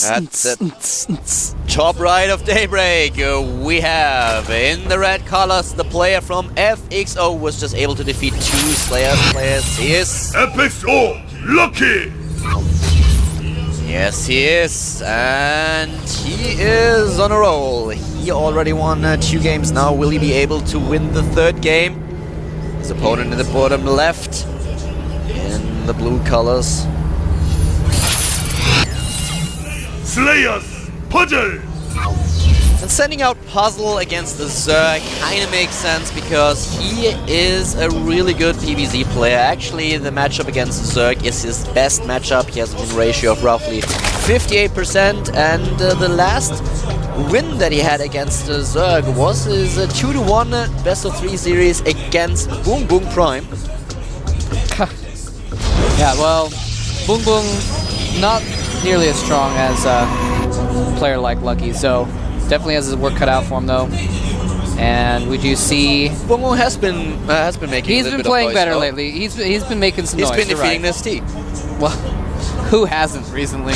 That's it. Top right of Daybreak. We have in the red colors the player from FXO was just able to defeat 2 Slayers players. He is FXO Lucky. Yes, he is, and he is on a roll. He already won 2 games now. Will he be able to win the 3rd game? His opponent in the bottom left, in the blue colors. Slayers Puzzle. And sending out Puzzle against the Zerg kind of makes sense because he is a really good PvZ player. Actually, the matchup against the Zerg is his best matchup. He has a win ratio of roughly 58%, and the last win that he had against the Zerg was his 2-1 best of 3 series against Boom Boom Prime. Yeah, well, Boom Boom not nearly as strong as a player like Lucky, so definitely has his work cut out for him though. And we do see Boom Boom has been making. He's been playing better lately. He's been making some noise. He's been defeating right. this team. Well, who hasn't recently?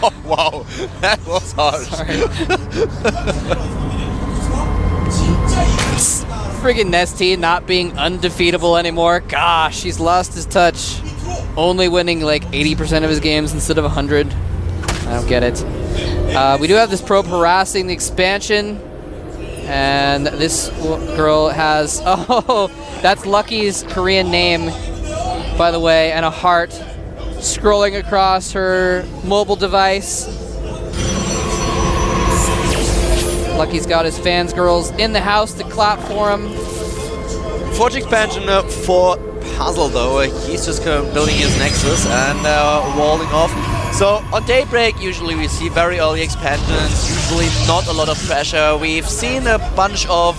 Oh wow, that was harsh. Friggin' Nesty not being undefeatable anymore. Gosh, he's lost his touch. Only winning like 80% of his games instead of 100. I don't get it. We do have this probe harassing the expansion. And this girl has... Oh, that's Lucky's Korean name, by the way, and a heart scrolling across her mobile device. Lucky's got his fans girls in the house to clap for him. Forge expansion for Puzzle though, he's just building his Nexus and walling off. So on Daybreak usually we see very early expansions, usually not a lot of pressure. We've seen a bunch of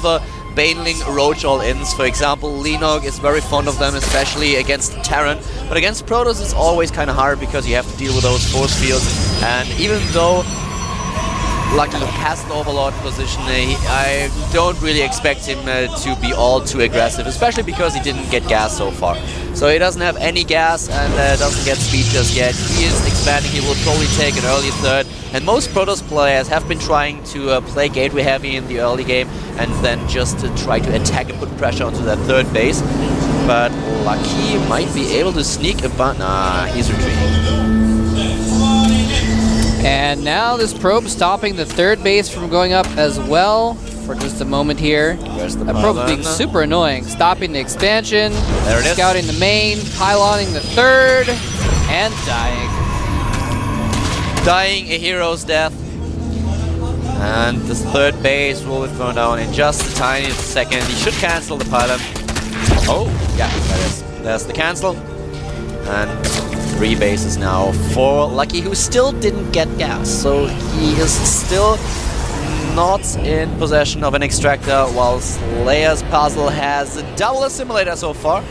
Baneling Roach all-ins. For example, Lenog is very fond of them, especially against Terran. But against Protoss it's always kind of hard because you have to deal with those force fields. And even though Lucky has an overlord position, I don't really expect him to be all too aggressive, especially because he didn't get gas so far. So he doesn't have any gas and doesn't get speed just yet. He is expanding, he will probably take an early 3rd. And most Protoss players have been trying to play gateway heavy in the early game and then just to try to attack and put pressure onto that 3rd base. But Lucky might be able to sneak a but nah, he's retreating. And now this probe stopping the 3rd base from going up as well for just a moment here. That probe being super annoying. Stopping the expansion, there it is. Scouting the main, pyloning the 3rd, and dying. Dying a hero's death. And this 3rd base will be thrown down in just a tiny second. He should cancel the pylon. Oh, yeah, there's the cancel. And 3 bases now for Lucky, who still didn't get gas. So he is still not in possession of an extractor, while Slayer's Puzzle has a double assimilator so far.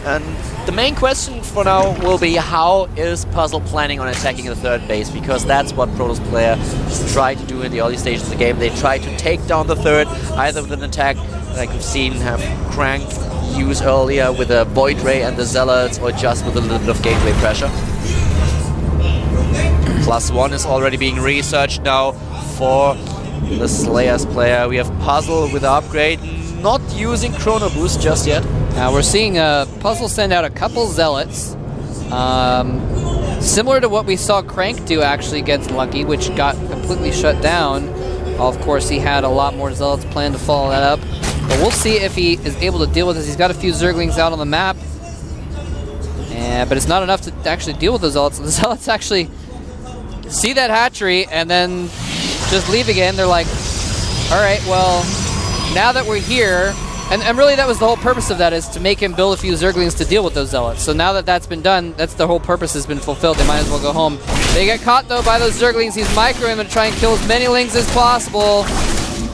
And the main question for now will be, how is Puzzle planning on attacking the 3rd base? Because that's what Protoss players try to do in the early stages of the game. They try to take down the 3rd, either with an attack like we've seen have Crank use earlier with a Void Ray and the Zealots, or just with a little bit of gateway pressure. +1 is already being researched now for the Slayers player. We have Puzzle with the upgrade, not using Chrono Boost just yet. Now we're seeing Puzzle send out a couple Zealots. Similar to what we saw Crank do actually against Lucky, which got completely shut down. Of course, he had a lot more Zealots planned to follow that up. But we'll see if he is able to deal with this. He's got a few Zerglings out on the map. But it's not enough to actually deal with the Zealots. The Zealots actually see that hatchery and then just leave again. They're like, all right, well, now that we're here, and really that was the whole purpose of that, is to make him build a few Zerglings to deal with those Zealots. So now that that's been done, that's the whole purpose has been fulfilled. They might as well go home. They get caught, though, by those Zerglings. He's microing them to try and kill as many Lings as possible.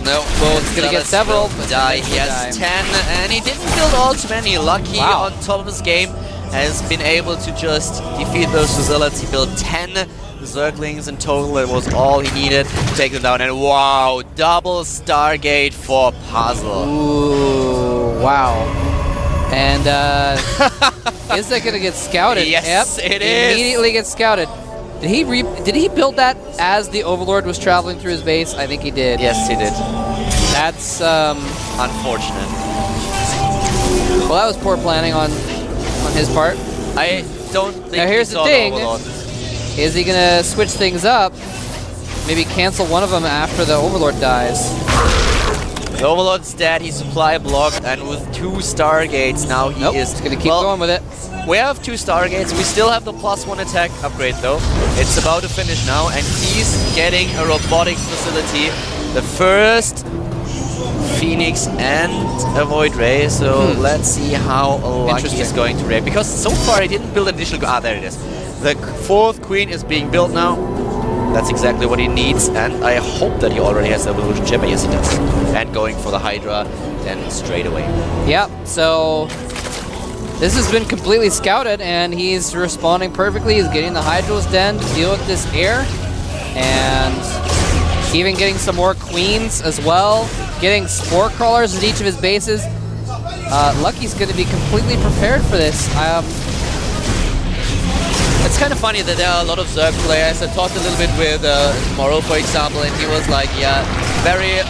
No, well, he's going to get several. Die. He has 10, and he didn't build all too many. Lucky on top of his game has been able to just defeat those Zealots. He built 10 Zerglings in total. It was all he needed to take them down. And wow, double Stargate for Puzzle. Ooh, wow. And is that going to get scouted? Yes, yep, it is. Immediately gets scouted. Did he build that as the Overlord was traveling through his base? I think he did. Yes, he did. That's Unfortunate. well, that was poor planning on his part. I don't think Now here's he the saw thing. Overlord. Is he gonna switch things up? Maybe cancel one of them after the Overlord dies. The Overlord's dead, he's supply blocked, and with 2 Stargates now he Nope, is... he's gonna keep going with it. We have 2 Stargates, we still have the +1 attack upgrade though. It's about to finish now, and he's getting a robotics facility. The first Phoenix and a Void Ray, so let's see how lucky he's going to raid. Because so far he didn't build additional... there it is. The 4th Queen is being built now. That's exactly what he needs, and I hope that he already has the evolution chip. Yes, he does. And going for the Hydra then straight away. Yep, so this has been completely scouted, and he's responding perfectly. He's getting the Hydra's Den to deal with this air, and even getting some more Queens as well. Getting Spore Crawlers at each of his bases. Lucky's going to be completely prepared for this. It's kind of funny that there are a lot of Zerg players. I talked a little bit with Morrow, for example, and he was like, yeah, very...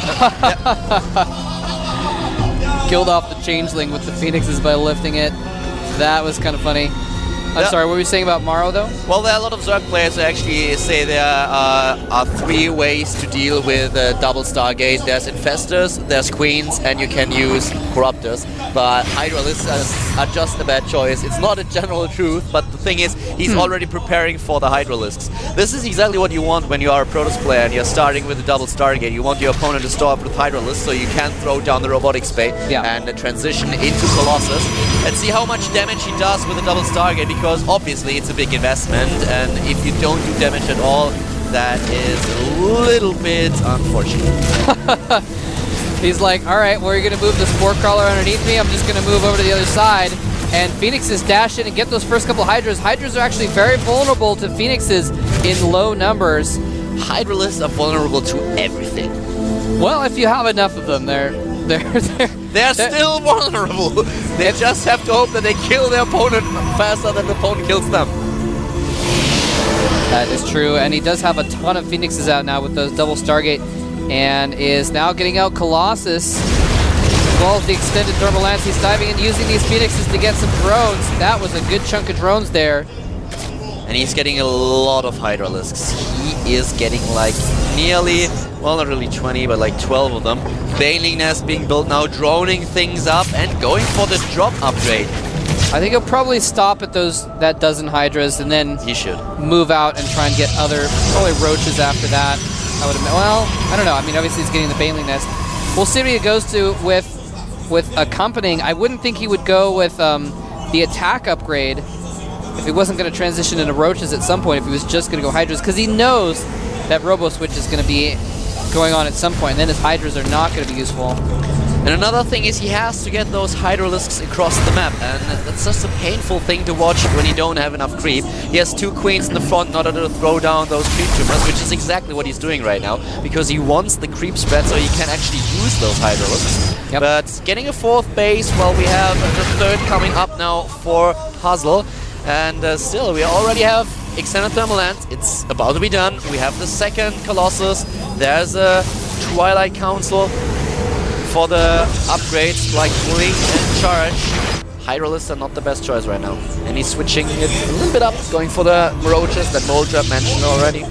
Killed off the Changeling with the Phoenixes by lifting it. That was kind of funny. I'm sorry, what were you saying about Morrow, though? Well, there are a lot of Zerg players who actually say there are 3 ways to deal with double Stargate. There's Infestors, there's Queens, and you can use Corruptors. But Hydralisks are just a bad choice. It's not a general truth, but the thing is, he's already preparing for the Hydralisks. This is exactly what you want when you are a Protoss player and you're starting with a double Stargate. You want your opponent to start up with Hydralisks so you can throw down the robotic spade and transition into Colossus. Let's see how much damage he does with a double Stargate, because obviously it's a big investment, and if you don't do damage at all, that is a little bit unfortunate. He's like, all right, well, you're going to move the Spore Crawler underneath me. I'm just going to move over to the other side. And Phoenixes dash in and get those first couple Hydras. Hydras are actually very vulnerable to Phoenixes in low numbers. Hydralisks are vulnerable to everything. Well, if you have enough of them, they're still vulnerable. They just have to hope that they kill their opponent faster than the opponent kills them. That is true, and he does have a ton of Phoenixes out now with those double Stargate, and is now getting out Colossus, as well as the extended Thermal Lance. He's diving in using these Phoenixes to get some drones. That was a good chunk of drones there. And he's getting a lot of Hydralisks. He is getting like nearly, well, not really 20, but like 12 of them. Baneling Nest being built now, droning things up and going for the drop upgrade. I think he'll probably stop at that dozen Hydras and then he should move out and try and get probably Roaches after that. I would have, well, I don't know. I mean, obviously he's getting the Baneling Nest. We'll see what he goes to with accompanying. I wouldn't think he would go with the attack upgrade if he wasn't going to transition into Roaches at some point, if he was just going to go Hydras, because he knows that Robo Switch is going to be going on at some point, and then his Hydras are not going to be useful. And another thing is he has to get those Hydralisks across the map, and that's just a painful thing to watch when you don't have enough creep. He has 2 Queens in the front in order to throw down those creep tumors, which is exactly what he's doing right now, because he wants the creep spread so he can actually use those Hydralisks. Yep. But getting a 4th base, well, we have the 3rd coming up now for Puzzle, and still, we already have extended Thermal Lance. It's about to be done. We have the 2nd Colossus. There's a Twilight Council for the upgrades like Blink and Charge. Hydralisks are not the best choice right now. And he's switching it a little bit up, going for the Roaches that Moltrap mentioned already.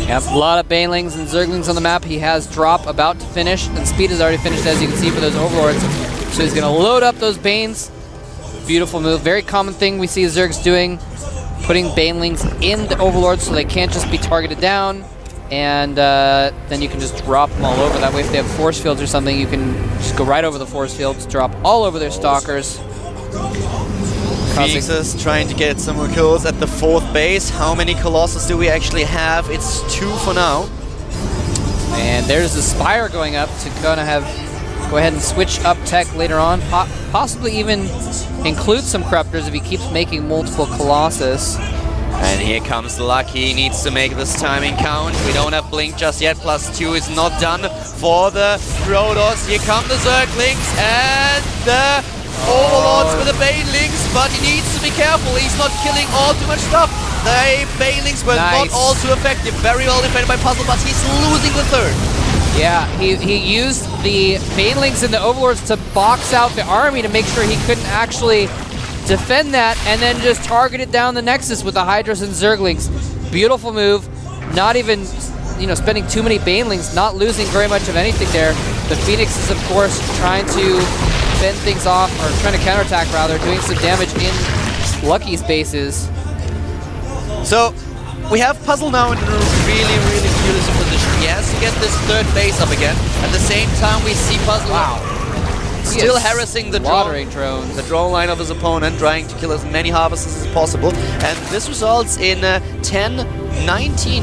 Yep, a lot of Banelings and Zerglings on the map. He has Drop about to finish, and Speed has already finished, as you can see, for those Overlords. So he's going to load up those Banes. Beautiful move. Very common thing we see Zergs doing, putting Banelings in the Overlords so they can't just be targeted down. And then you can just drop them all over. That way, if they have force fields or something, you can just go right over the force fields, drop all over their Stalkers. Phoenixes trying to get some more kills at the 4th base. How many Colossus do we actually have? It's 2 for now. And there's the Spire going up to go ahead and switch up tech later on. Possibly even include some Corruptors if he keeps making multiple Colossus. And here comes Lucky, he needs to make this timing count. We don't have Blink just yet, +2 is not done for the Protoss. Here come the Zerglings and the Overlords with the Banelings, but he needs to be careful, he's not killing all too much stuff. the Banelings were Nice. not all too effective. Very well defended by Puzzle, but he's losing the third. Yeah, he used the Banelings and the Overlords to box out the army to make sure he couldn't actually defend that, and then just targeted down the Nexus with the Hydras and Zerglings. Beautiful move. Not even, spending too many Banelings, not losing very much of anything there. The Phoenix is, of course, trying to fend things off, or trying to counterattack rather, doing some damage in Lucky's bases. So, we have Puzzle now in a really, really beautiful position. He has to get this third base up again. At the same time, we see Puzzle still harassing the drone line of his opponent, trying to kill as many harvesters as possible. And this results in 19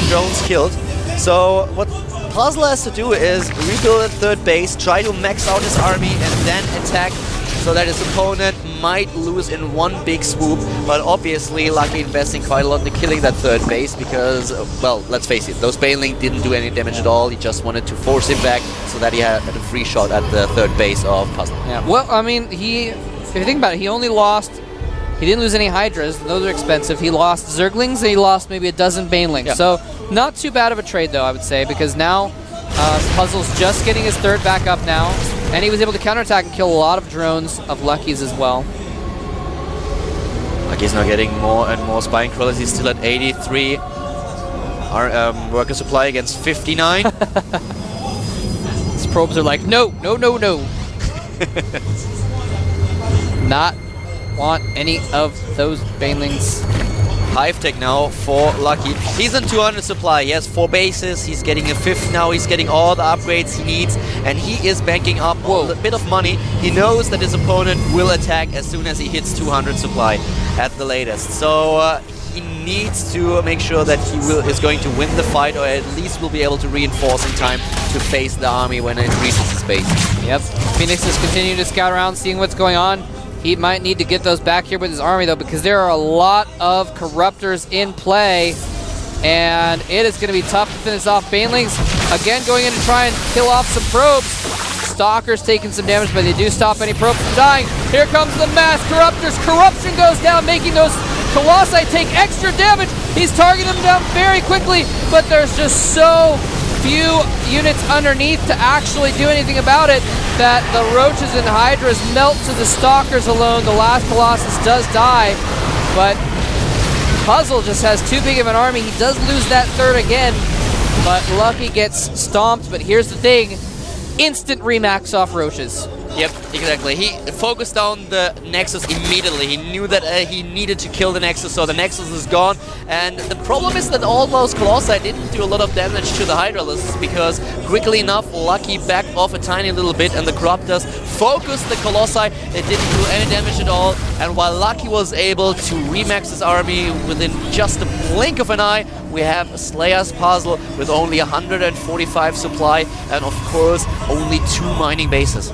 drones killed. So what Puzzle has to do is rebuild a third base, try to max out his army, and then attack so that his opponent might lose in one big swoop. But obviously, Lucky investing quite a lot into killing that third base because, well, let's face it, those Baneling didn't do any damage at all. He just wanted to force him back so that he had a free shot at the third base of Puzzle. Yeah. Well, I mean, if you think about it, he didn't lose any Hydras. Those are expensive. He lost Zerglings and he lost maybe a dozen Banelings. Yeah. So not too bad of a trade, though, I would say, because now Puzzle's just getting his third back up now, and he was able to counterattack and kill a lot of drones of Lucky's as well. Lucky's now getting more and more spine crawlers. He's still at 83 worker supply against 59. These probes are like, no. Not want any of those Banelings. Hive tech now for Lucky. He's on 200 supply. He has 4 bases. He's getting a 5th now. He's getting all the upgrades he needs. And he is banking up a bit of money. He knows that his opponent will attack as soon as he hits 200 supply at the latest. So he needs to make sure that he is going to win the fight, or at least will be able to reinforce in time to face the army when it reaches his base. Yep. Phoenix is continuing to scout around, seeing what's going on. He might need to get those back here with his army, though, because there are a lot of Corruptors in play, and it is going to be tough to finish off. Banelings, again, going in to try and kill off some probes. Stalkers taking some damage, but they do stop any probes from dying. Here comes the mass Corruptors. Corruption goes down, making those Colossi take extra damage. He's targeting them down very quickly, but there's just so few units underneath to actually do anything about it that the Roaches and Hydras melt to the Stalkers alone. The last Colossus does die, but Puzzle just has too big of an army. He does lose that third again, but Lucky gets stomped. But here's the thing, instant remax off Roaches. Yep, exactly. He focused on the Nexus immediately. He knew that he needed to kill the Nexus, so the Nexus is gone. And the problem is that all those Colossi didn't do a lot of damage to the Hydralisks, because quickly enough, Lucky backed off a tiny little bit, and the Corruptors focused the Colossi. They didn't do any damage at all. And while Lucky was able to remax his army within just a blink of an eye, we have a Slayer's Puzzle with only 145 supply, and of course, only 2 mining bases.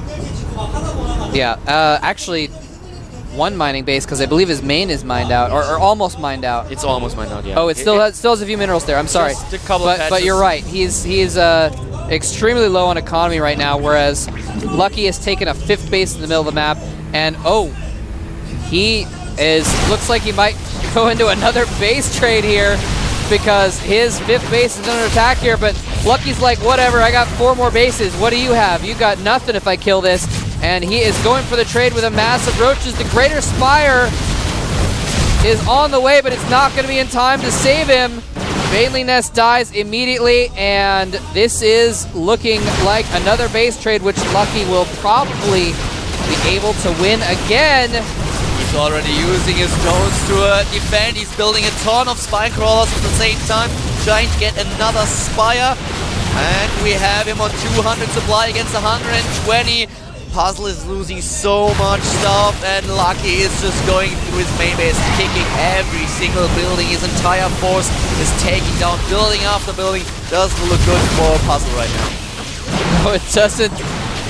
Yeah, actually, 1 mining base, because I believe his main is mined out, or almost mined out. It's almost mined out, yeah. Oh, it still has a few minerals there. I'm sorry. Just a couple of but you're right. He's extremely low on economy right now, whereas Lucky has taken a 5th base in the middle of the map, and he looks like he might go into another base trade here, because his 5th base is under attack here, but Lucky's like, whatever, I got 4 more bases. What do you have? You got nothing if I kill this. And he is going for the trade with a massive Roaches. The Greater Spire is on the way, but it's not going to be in time to save him. Baneling Nest dies immediately, and this is looking like another base trade, which Lucky will probably be able to win again. He's already using his drones to defend. He's building a ton of spine crawlers at the same time, trying to get another Spire. And we have him on 200 supply against 120. Puzzle is losing so much stuff, and Lucky is just going through his main base, kicking every single building. His entire force is taking down building after building. Doesn't look good for Puzzle right now. No, it doesn't.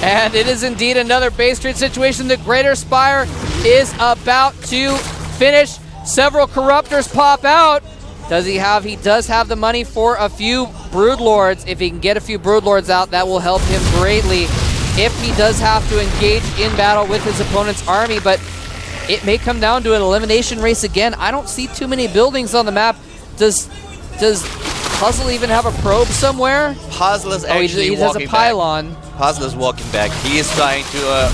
And it is indeed another base trade situation. The Greater Spire is about to finish. Several Corruptors pop out. He does have the money for a few Broodlords. If he can get a few Broodlords out, that will help him greatly if he does have to engage in battle with his opponent's army. But it may come down to an elimination race again. I don't see too many buildings on the map. Does Puzzle even have a probe somewhere? Puzzle is actually he has a pylon. Back. Puzzle is walking back. He is trying to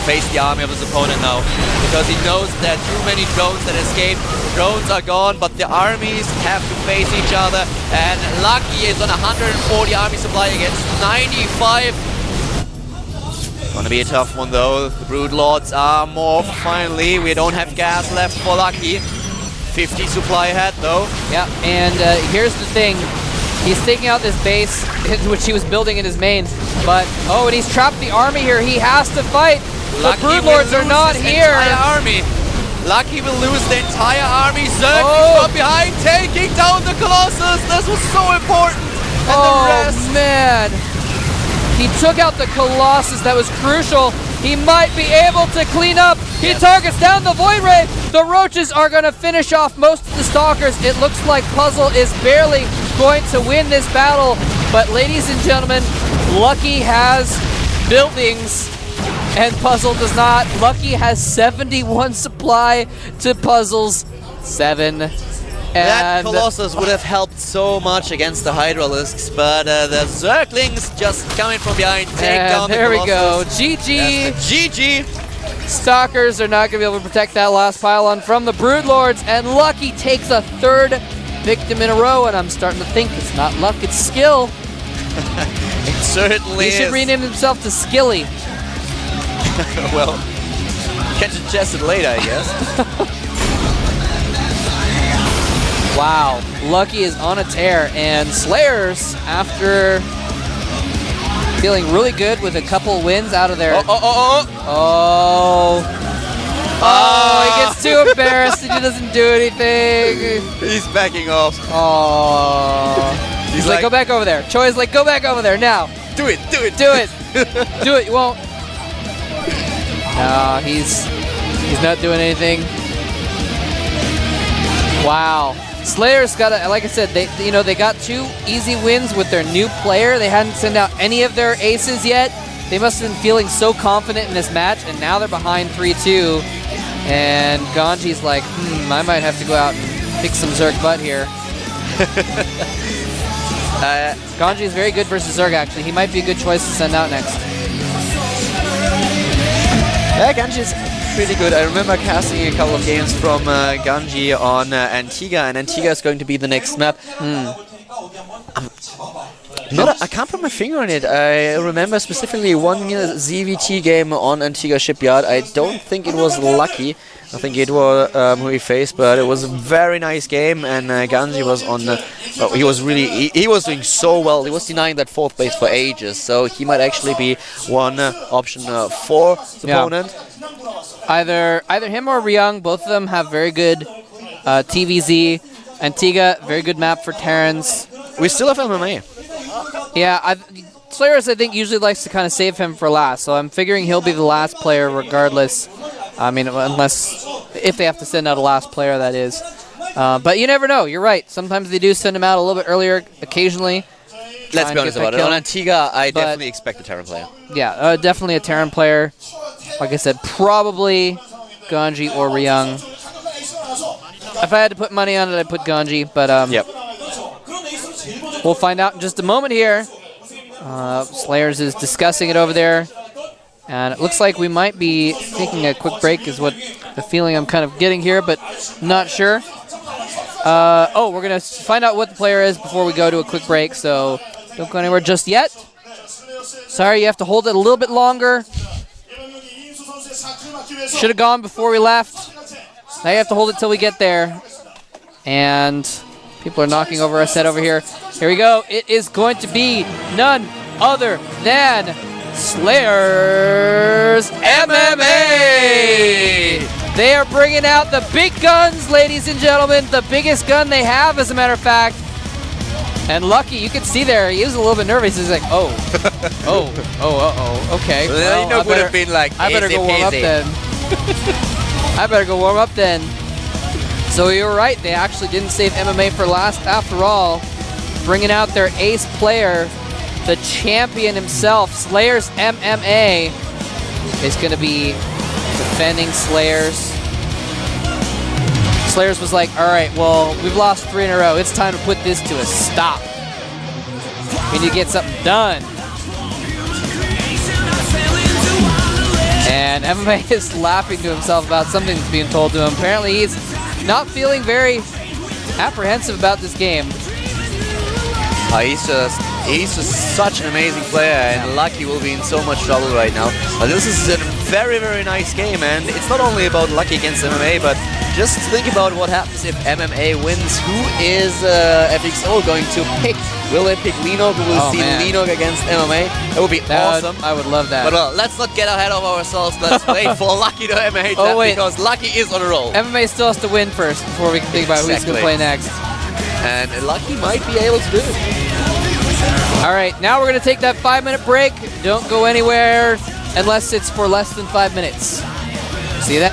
face the army of his opponent now, because he knows there are too many drones that escape. Drones are gone, but the armies have to face each other. And Lucky is on 140 army supply against 95. Gonna be a tough one though. The Brood Lords are morphed finally. We don't have gas left for Lucky. 50 supply ahead though. Yeah, and here's the thing. He's taking out this base, which he was building in his main. But, and he's trapped the army here. He has to fight. The Brood Lords are not here. Army. Lucky will lose the entire army. Zerg from behind, taking down the Colossus. This was so important. And the rest. Man. He took out the Colossus. That was crucial. He might be able to clean up. He targets down the Void Ray. The Roaches are going to finish off most of the Stalkers. It looks like Puzzle is barely going to win this battle. But ladies and gentlemen, Lucky has buildings and Puzzle does not. Lucky has 71 supply to Puzzle's 7. That Colossus would have helped so much against the Hydralisks, but the Zerglings just coming from behind, take down the Colossus. There we go. GG. GG. Stalkers are not going to be able to protect that last pylon from the Brood Lords, and Lucky takes a 3rd victim in a row, and I'm starting to think it's not luck, it's skill. It certainly is. He should rename himself to Skilly. Well, you can suggest it later, I guess. Wow, Lucky is on a tear, and Slayers, after feeling really good with a couple wins out of there. He gets too embarrassed and he doesn't do anything. He's backing off. He's like, go back over there. Choi's like, go back over there now. Do it. Do it. Do it. You won't. No, he's not doing anything. Wow. Slayers got, like I said, they got 2 easy wins with their new player. They hadn't sent out any of their aces yet. They must have been feeling so confident in this match, and now they're behind 3-2. And Ganji's like, I might have to go out and kick some Zerg butt here. Ganji is very good versus Zerg, actually. He might be a good choice to send out next. Yeah, Ganji's pretty good. I remember casting a couple of games from Ganji on Antigua, and Antigua is going to be the next map. I can't put my finger on it. I remember specifically one ZVT game on Antigua Shipyard. I don't think it was Lucky. I think it was who he faced, but it was a very nice game, and Ganji was on he was doing so well. He was denying that 4th place for ages, so he might actually be one option for the opponent. Either him or Ryung, both of them have very good TVZ. Antigua, very good map for Terrans. We still have MMA. Yeah, Slayers, I think, usually likes to kind of save him for last, so I'm figuring he'll be the last player regardless. I mean, if they have to send out a last player, that is. But you never know. You're right. Sometimes they do send him out a little bit earlier, occasionally. Let's be honest about it. On Antigua, I definitely expect a Terran player. Yeah, definitely a Terran player. Like I said, probably Ganji or Ryung. If I had to put money on it, I'd put Ganji, but yep. We'll find out in just a moment here. Slayers is discussing it over there. And it looks like we might be taking a quick break is what the feeling I'm kind of getting here, but not sure. We're going to find out what the player is before we go to a quick break, so don't go anywhere just yet. Sorry, you have to hold it a little bit longer. Should have gone before we left. Now you have to hold it till we get there. And people are knocking over our set over here. Here we go. It is going to be none other than Slayers MMA! They are bringing out the big guns, ladies and gentlemen. The biggest gun they have, as a matter of fact. And Lucky, you can see there, he was a little bit nervous. He's like, okay. Well, it would have been like, I better go warm up then. I better go warm up then. So you were right, they actually didn't save MMA for last after all. Bringing out their ace player, the champion himself, Slayers MMA, is going to be defending Slayers. Slayers was like, all right, well, we've lost 3 in a row. It's time to put this to a stop. We need to get something done. And MMA is laughing to himself about something that's being told to him. Apparently he's not feeling very apprehensive about this game. He's just such an amazing player, and Lucky will be in so much trouble right now. But this is a very, very nice game, and it's not only about Lucky against MMA, but just think about what happens if MMA wins. Who is FXO going to pick? Will they pick Linog? We will see Linog against MMA. That would be awesome. I would love that. But well, let's not get ahead of ourselves. Let's wait for Lucky to MMA because Lucky is on a roll. MMA still has to win first before we can think about who he's going to play next. And Lucky might be able to do it. All right, now we're going to take that 5-minute break. Don't go anywhere unless it's for less than 5 minutes. See that?